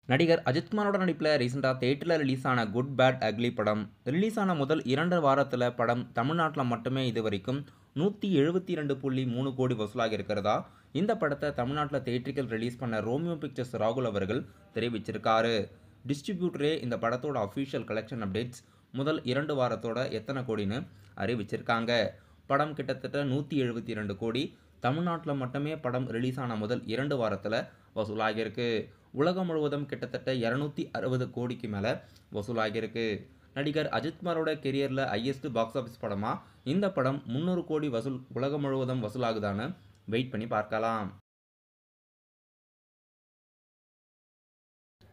நடிகர் அஜித்குமாரோட நடிப்பில் ரீசெண்டாக தேட்டரில் ரிலீஸ் ஆன குட் பேட் அக்லி படம் ரிலீஸ் ஆன முதல் 2 வாரத்தில் படம் தமிழ்நாட்டில் மட்டுமே இது வரைக்கும் 172.3 கோடி வசூலாகி இருக்கிறதா இந்த படத்தை தமிழ்நாட்டில் தேட்டரிக்கல் ரிலீஸ் பண்ண ரோமியோ பிக்சர்ஸ் ராகுல் அவர்கள் தெரிவிச்சிருக்காரு. டிஸ்ட்ரிபியூட்டரே இந்த படத்தோட அஃபிஷியல் கலெக்ஷன் அப்டேட்ஸ் முதல் 2 வாரத்தோட எத்தனை கோடின்னு அறிவிச்சிருக்காங்க. படம் கிட்டத்தட்ட 172 கோடி தமிழ்நாட்டில் மட்டுமே படம் ரிலீஸ் ஆன முதல் 2 வாரத்தில் வசூலாகியிருக்கு. உலகம் முழுவதும் கிட்டத்தட்ட 260 கோடிக்கு மேலே வசூலாகியிருக்கு. நடிகர் அஜித்குமாரோட கெரியரில் ஹையஸ்ட் பாக்ஸ் ஆஃபீஸ் படமாக இந்த படம் 300 கோடி வசூல் உலகம் முழுவதும் வசூலாகுதான்னு வெயிட் பண்ணி பார்க்கலாம்.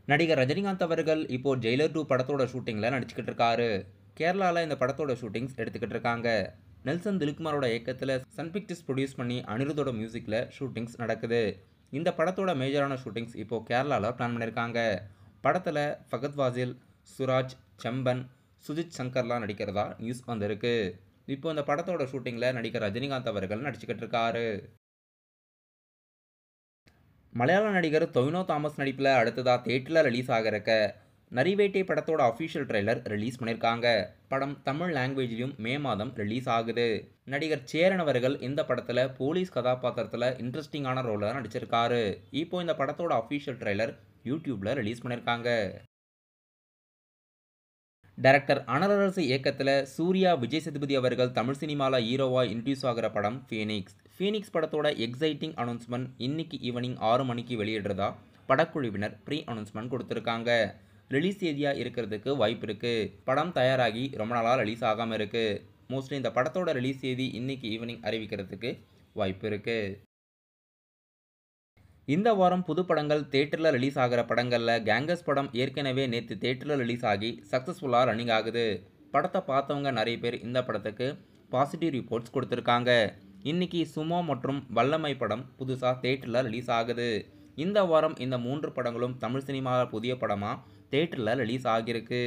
நடிகர் ரஜினிகாந்த் அவர்கள் இப்போ ஜெயிலர் 2 படத்தோட ஷூட்டிங்கில் நடிச்சுக்கிட்டு இருக்காரு. கேரளாவில் இந்த படத்தோட ஷூட்டிங்ஸ் எடுத்துக்கிட்டு இருக்காங்க. நெல்சன் திலீப்குமாரோட இயக்கத்தில் சன் பிக்சர்ஸ் ப்ரொடியூஸ் பண்ணி அனிருத்தோட மியூசிக்கில் ஷூட்டிங்ஸ் நடக்குது. இந்த படத்தோட மேஜரான ஷூட்டிங்ஸ் இப்போது கேரளாவில் பிளான் பண்ணியிருக்காங்க. படத்தில் ஃபகத் ஃபாசில், சுராஜ், செம்பன், சுஜித் சங்கர்லாம் நடிக்கிறதா நியூஸ் வந்திருக்கு. இப்போ இந்த படத்தோட ஷூட்டிங்கில் நடிகர் ரஜினிகாந்த் அவர்கள் நடிச்சுக்கிட்டு இருக்காரு. மலையாள நடிகர் டொவினோ தாமஸ் நடிப்பில் அடுத்ததாக தேட்டரில் ரிலீஸ் ஆகிருக்க நரிவேட்டை படத்தோட அஃபிஷியல் ட்ரெய்லர் ரிலீஸ் பண்ணியிருக்காங்க. படம் தமிழ் லாங்குவேஜ்லையும் மே மாதம் ரிலீஸ் ஆகுது. நடிகர் சேரன் அவர்கள் இந்த படத்தில் போலீஸ் கதாபாத்திரத்தில் இன்ட்ரெஸ்டிங்கான ரோலில் நடிச்சிருக்காரு. இப்போ இந்த படத்தோட அஃபிஷியல் ட்ரெய்லர் யூடியூப்பில் ரிலீஸ் பண்ணியிருக்காங்க. டைரக்டர் அனலரசு இயக்கத்தில் சூர்யா, விஜய் சேதுபதி அவர்கள் தமிழ் சினிமாவில் ஹீரோவாக இன்ட்ரடியூஸ் ஆகிற படம் ஃபீனிக்ஸ். ஃபீனிக்ஸ் படத்தோட எக்ஸைட்டிங் அனௌன்ஸ்மெண்ட் இன்னைக்கு ஈவினிங் 6 மணிக்கு வெளியிடுறதா படக்குழுவினர் ப்ரீ அனௌன்ஸ்மெண்ட் கொடுத்துருக்காங்க. ரிலீஸ் தேதியாக இருக்கிறதுக்கு வாய்ப்பு இருக்குது. படம் தயாராகி ரொம்ப நாளாக ரிலீஸ் ஆகாமல் இருக்குது. மோஸ்ட்லி இந்த படத்தோட ரிலீஸ் தேதி இன்னைக்கு ஈவினிங் அறிவிக்கிறதுக்கு வாய்ப்பு இருக்குது. இந்த வாரம் புது படங்கள் தேட்டரில் ரிலீஸ் ஆகிற படங்களில் கேங்கஸ் படம் ஏற்கனவே நேற்று தேட்டரில் ரிலீஸ் ஆகி சக்ஸஸ்ஃபுல்லாக ரன்னிங் ஆகுது. படத்தை பார்த்தவங்க நிறைய பேர் இந்த படத்துக்கு பாசிட்டிவ் ரிப்போர்ட்ஸ் கொடுத்துருக்காங்க. இன்னைக்கு சுமோ மற்றும் வல்லமை படம் புதுசாக தேட்டரில் ரிலீஸ் ஆகுது. இந்த வாரம் இந்த 3 படங்களும் தமிழ் சினிமாவில் புதிய படமாக தேட்டரில் ரிலீஸ் ஆகியிருக்கு.